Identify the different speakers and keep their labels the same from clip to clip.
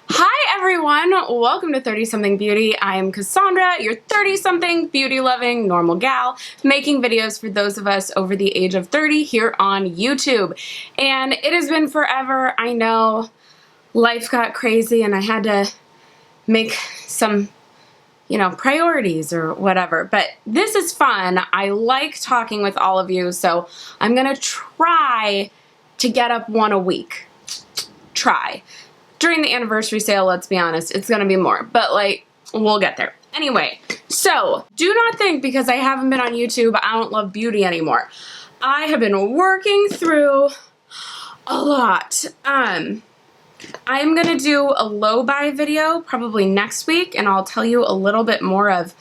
Speaker 1: Hi everyone, welcome to 30-something beauty. I am Cassandra, your 30-something beauty-loving normal gal, making videos for those of us over the age of 30 here on YouTube. And it has been forever. I know life got crazy and I had to make some, priorities or whatever. But this is fun. I like talking with all of you, so I'm gonna try to get up one a week. Try. During the anniversary sale, let's be honest, it's gonna be more, but we'll get there. Anyway, so do not think because I haven't been on YouTube, I don't love beauty anymore. I have been working through a lot. I'm gonna do a low buy video probably next week, and I'll tell you a little bit more of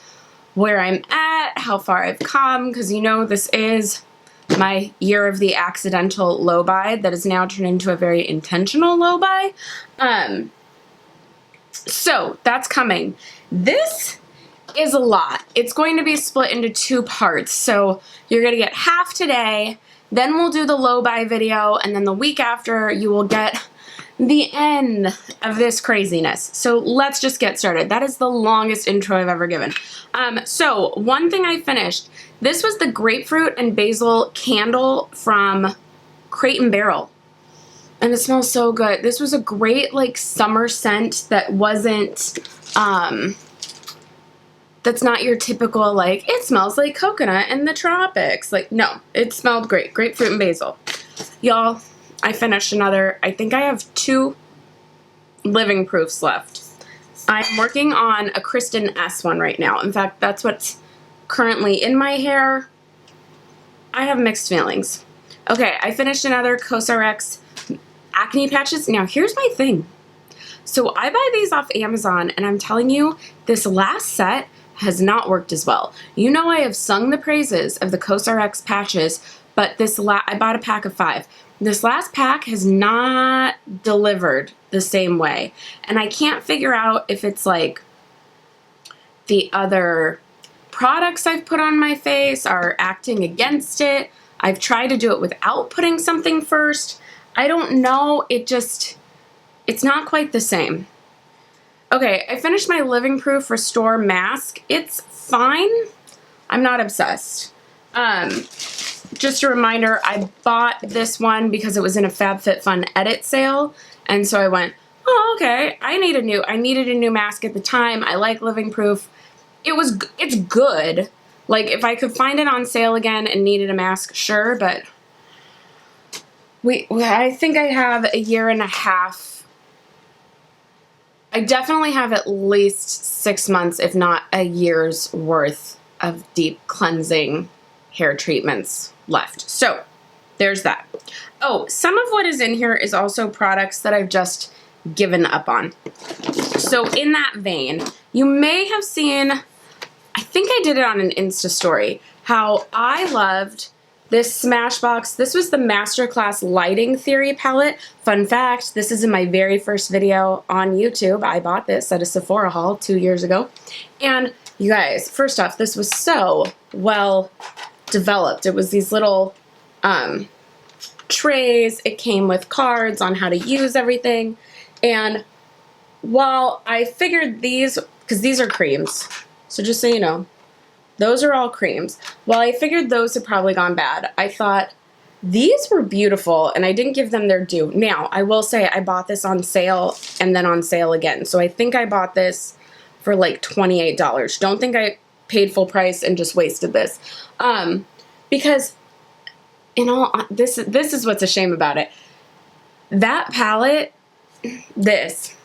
Speaker 1: where I'm at, how far I've come, because this is my year of the accidental low buy that has now turned into a very intentional low buy. So that's coming. This is a lot. It's going to be split into two parts. So you're going to get half today, then we'll do the low buy video, and then the week after you will get the end of this craziness. So let's just get started. That is the longest intro I've ever given. So one thing I finished, this was the grapefruit and basil candle from Crate & Barrel. And it smells so good. This was a great summer scent that wasn't, that's not your typical it smells like coconut in the tropics. No, it smelled great. Grapefruit and basil. Y'all, I finished another, I think I have 2 living proofs left. I'm working on a Kristen S one right now. In fact, that's what's currently in my hair. I have mixed feelings. Okay, I finished another CosRX acne patches. Now, here's my thing. So I buy these off Amazon, and I'm telling you, this last set has not worked as well. I have sung the praises of the CosRX patches, but I bought a pack of 5. This last pack has not delivered the same way. And I can't figure out if it's the other products I've put on my face are acting against it. I've tried to do it without putting something first. I don't know. It's not quite the same. Okay, I finished my Living Proof Restore mask. It's fine. I'm not obsessed. Just a reminder, I bought this one because it was in a FabFitFun edit sale, and so I went, oh, okay, I needed a new mask at the time. I like Living Proof. It's good. If I could find it on sale again and needed a mask, sure, but I think I have a year and a half. I definitely have at least 6 months, if not a year's worth of deep cleansing hair treatments left. So there's that. Oh, some of what is in here is also products that I've just given up on. So in that vein, you may have seen, I think I did it on an Insta story, how I loved this Smashbox. This was the Masterclass Lighting Theory palette. Fun fact, this is in my very first video on YouTube. I bought this at a Sephora haul 2 years ago. And you guys, first off, this was so well developed. It was these little trays. It came with cards on how to use everything. And while I figured these, because these are creams, so just so you know, those are all creams. While I figured those had probably gone bad, I thought these were beautiful and I didn't give them their due. Now, I will say I bought this on sale and then on sale again. So I think I bought this for $28. Don't think I paid full price and just wasted this. Because this is what's a shame about it. That palette, this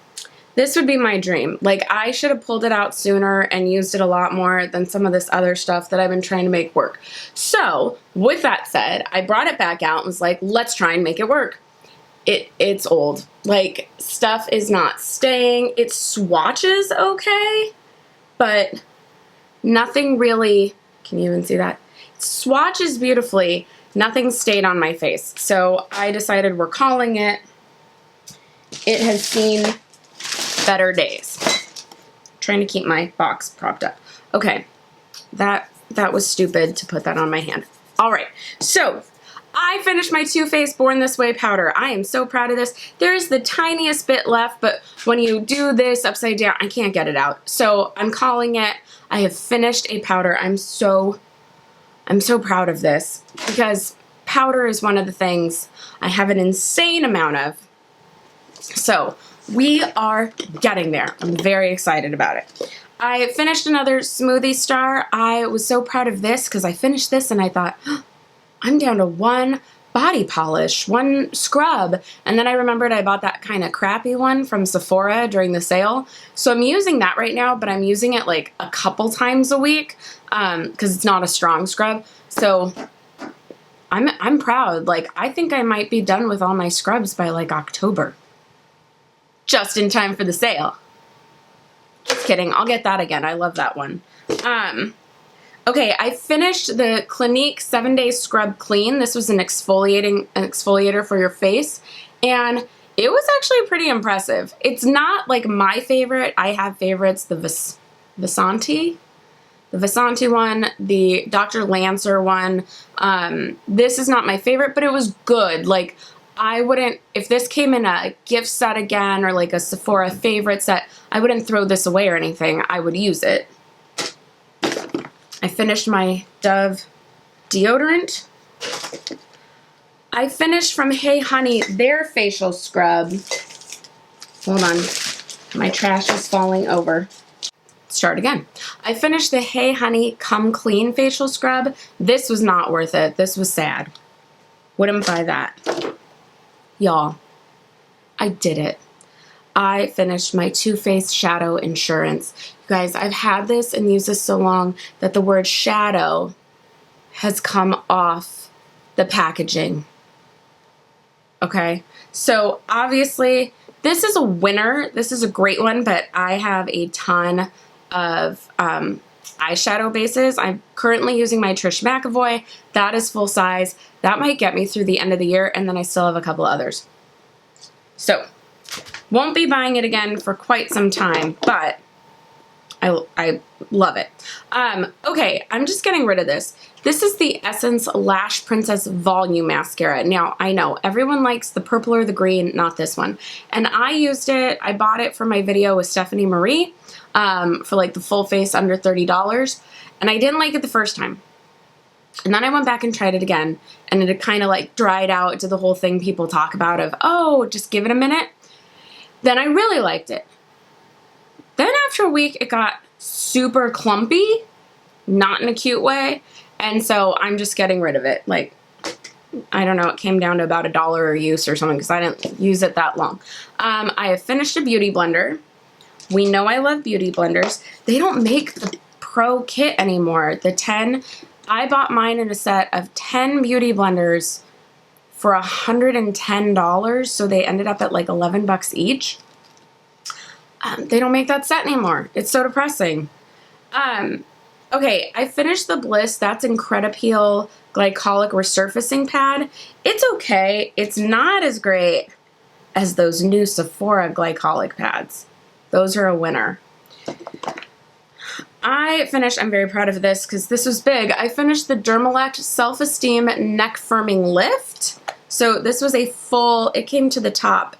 Speaker 1: would be my dream. I should have pulled it out sooner and used it a lot more than some of this other stuff that I've been trying to make work. So with that said, I brought it back out and was like, let's try and make it work. It's old. Stuff is not staying. It swatches okay, but nothing really, can you even see that? It swatches beautifully. Nothing stayed on my face. So I decided we're calling it. It has seen better days. Trying to keep my box propped up. Okay, that was stupid to put that on my hand. All right, so I finished my Too Faced Born This Way powder. I am so proud of this. There's the tiniest bit left, but when you do this upside down, I can't get it out. So I'm calling it. I have finished a powder. I'm so proud of this because powder is one of the things I have an insane amount of. So we are getting there. I'm very excited about it. I finished another Smoothie Star. I was so proud of this because I finished this and I thought, oh, I'm down to one body polish, one scrub. And then I remembered I bought that kind of crappy one from Sephora during the sale. So I'm using that right now, but I'm using it like a couple times a week because it's not a strong scrub. So I'm proud. Like, I think I might be done with all my scrubs by like October. Just in time for the sale. Just kidding. I'll get that again. I love that one. Okay, I finished the Clinique 7-Day Scrub Clean. This was an exfoliator for your face, and it was actually pretty impressive. It's not like my favorite. I have favorites, the Vasanti one, the Dr. Lancer one. This is not my favorite, but it was good. Like, I wouldn't, if this came in a gift set again or like a Sephora favorite set, I wouldn't throw this away or anything. I would use it. I finished my Dove deodorant. I finished from Hey Honey their facial scrub. Hold on. My trash is falling over. Start again. I finished the Hey Honey Come Clean facial scrub. This was not worth it. This was sad. Wouldn't buy that. Y'all, I did it. I finished my Too Faced Shadow Insurance. You guys, I've had this and used this so long that the word shadow has come off the packaging. Okay, so obviously this is a winner. This is a great one, but I have a ton of eyeshadow bases. I'm currently using my Trish McAvoy. That is full size. That might get me through the end of the year, and then I still have a couple others. So, won't be buying it again for quite some time, but I love it. Okay, I'm just getting rid of this. This is the Essence Lash Princess Volume Mascara. Now, I know everyone likes the purple or the green, not this one. And I used it, I bought it for my video with Stephanie Marie for like the full face under $30. And I didn't like it the first time. And then I went back and tried it again, and it had kind of like dried out to the whole thing people talk about of, oh, just give it a minute. Then I really liked it. Then after a week, it got super clumpy, not in a cute way, and so I'm just getting rid of it. Like, I don't know, it came down to about $1 a use or something because I didn't use it that long. I have finished a beauty blender. We know I love beauty blenders. They don't make the Pro kit anymore. The 10, I bought mine in a set of 10 beauty blenders for $110, so they ended up at like 11 bucks each. They don't make that set anymore. It's so depressing. Okay, I finished the Bliss. That's Incredipeel Glycolic Resurfacing Pad. It's okay. It's not as great as those new Sephora glycolic pads. Those are a winner. I finished, I'm very proud of this because this was big. I finished the Dermalect Self-Esteem Neck Firming Lift. So this was a full, it came to the top.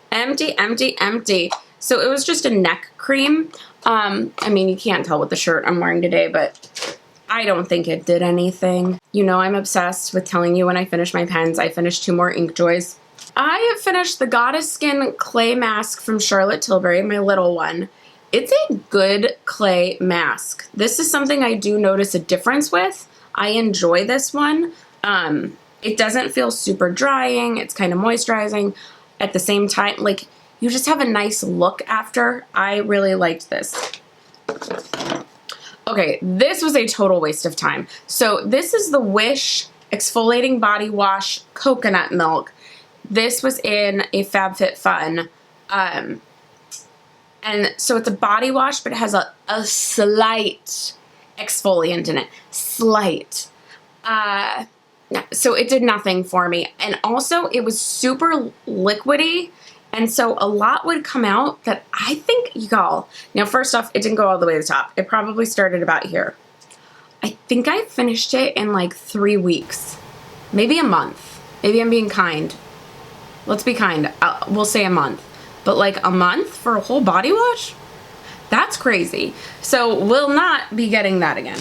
Speaker 1: Empty, empty, empty. So it was just a neck cream. I mean, you can't tell with the shirt I'm wearing today, but I don't think it did anything. You know I'm obsessed with telling you when I finish my pens. I finished 2 more Ink Joys. I have finished the Goddess Skin Clay Mask from Charlotte Tilbury, my little one. It's a good clay mask. This is something I do notice a difference with. I enjoy this one. It doesn't feel super drying. It's kind of moisturizing. At the same time, like, you just have a nice look after. I really liked this. Okay, this was a total waste of time. So this is the Wish Exfoliating Body Wash Coconut Milk. This was in a FabFitFun. And so it's a body wash, but it has a slight exfoliant in it. Slight. So it did nothing for me. And also, it was super liquidy. And so a lot would come out that I think, y'all, now first off, it didn't go all the way to the top. It probably started about here. I think I finished it in like 3 weeks. maybe a month. Maybe I'm being kind. Let's be kind. We'll say a month. But like a month for a whole body wash? That's crazy. So we'll not be getting that again.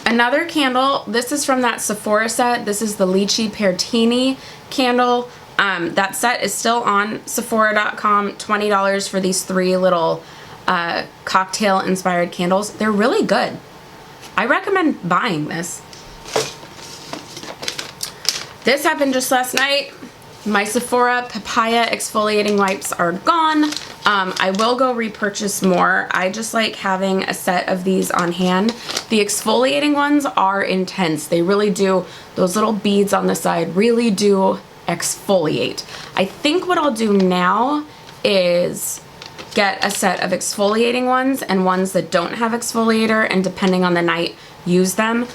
Speaker 1: Another candle. This is from that Sephora set. This is the Lychee Pertini candle. That set is still on Sephora.com. $20 for these 3 little cocktail inspired candles. They're really good. I recommend buying this. This happened just last night. My Sephora papaya exfoliating wipes are gone. I will go repurchase more. I just like having a set of these on hand. The exfoliating ones are intense. They really do. Those little beads on the side really do exfoliate. I think what I'll do now is get a set of exfoliating ones and ones that don't have exfoliator, and depending on the night, use them.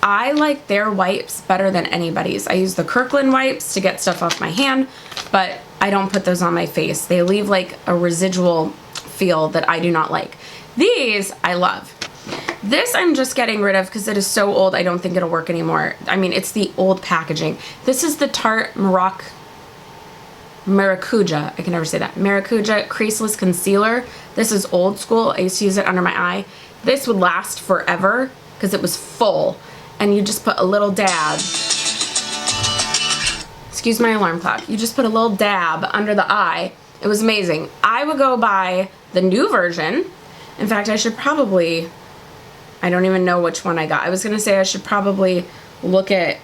Speaker 1: I like their wipes better than anybody's. I use the Kirkland wipes to get stuff off my hand, but I don't put those on my face. They leave like a residual feel that I do not like. These I love. This I'm just getting rid of because it is so old I don't think it'll work anymore. I mean, it's the old packaging. This is the Tarte Maracuja. I can never say that. Maracuja Creaseless Concealer. This is old school. I used to use it under my eye. This would last forever because it was full. And you just put a little dab. Excuse my alarm clock. You just put a little dab under the eye. It was amazing. I would go buy the new version. In fact, I should probably, I don't even know which one I got. I was going to say I should probably look at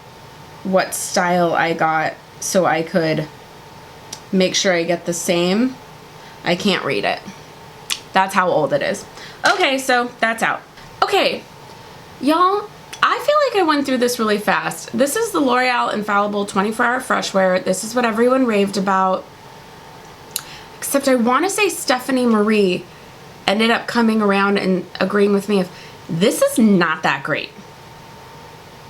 Speaker 1: what style I got so I could make sure I get the same. I can't read it. That's how old it is. Okay, so that's out. Okay, y'all, I feel like I went through this really fast. This is the L'Oreal Infallible 24-Hour Fresh Wear. This is what everyone raved about. Except I want to say Stephanie Marie ended up coming around and agreeing with me if this is not that great.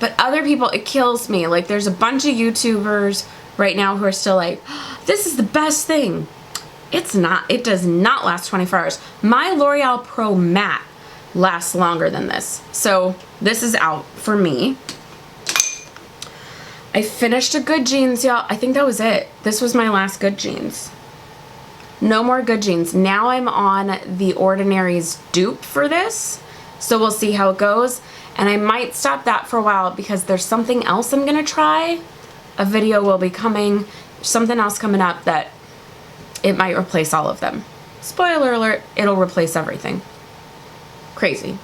Speaker 1: But other people, it kills me. Like, there's a bunch of YouTubers right now who are still like, oh, this is the best thing. It's not. It does not last 24 hours. My L'Oreal Pro Matte lasts longer than this. So this is out for me. I finished a Good Jeans, y'all. I think that was it. This was my last Good Jeans. No more Good Jeans. Now I'm on the Ordinary's dupe for this. So we'll see how it goes. And I might stop that for a while because there's something else I'm going to try. A video will be coming. There's something else coming up that it might replace all of them. Spoiler alert, it'll replace everything. Crazy.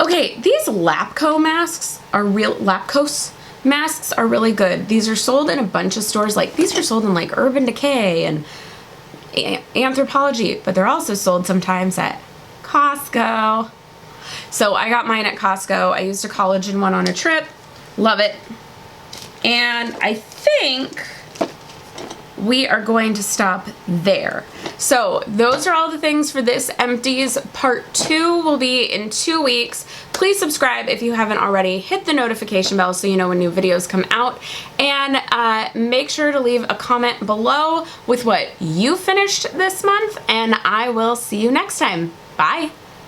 Speaker 1: Okay, these Lapco masks are real. Lapcos masks are really good. These are sold in a bunch of stores. Like, these are sold in like Urban Decay and Anthropologie, but they're also sold sometimes at Costco. So I got mine at Costco. I used a collagen one on a trip. Love it. And I think we are going to stop there. So those are all the things for this Empties. Part 2 will be in 2 weeks. Please subscribe if you haven't already. Hit the notification bell so you know when new videos come out. And make sure to leave a comment below with what you finished this month. And I will see you next time. Bye.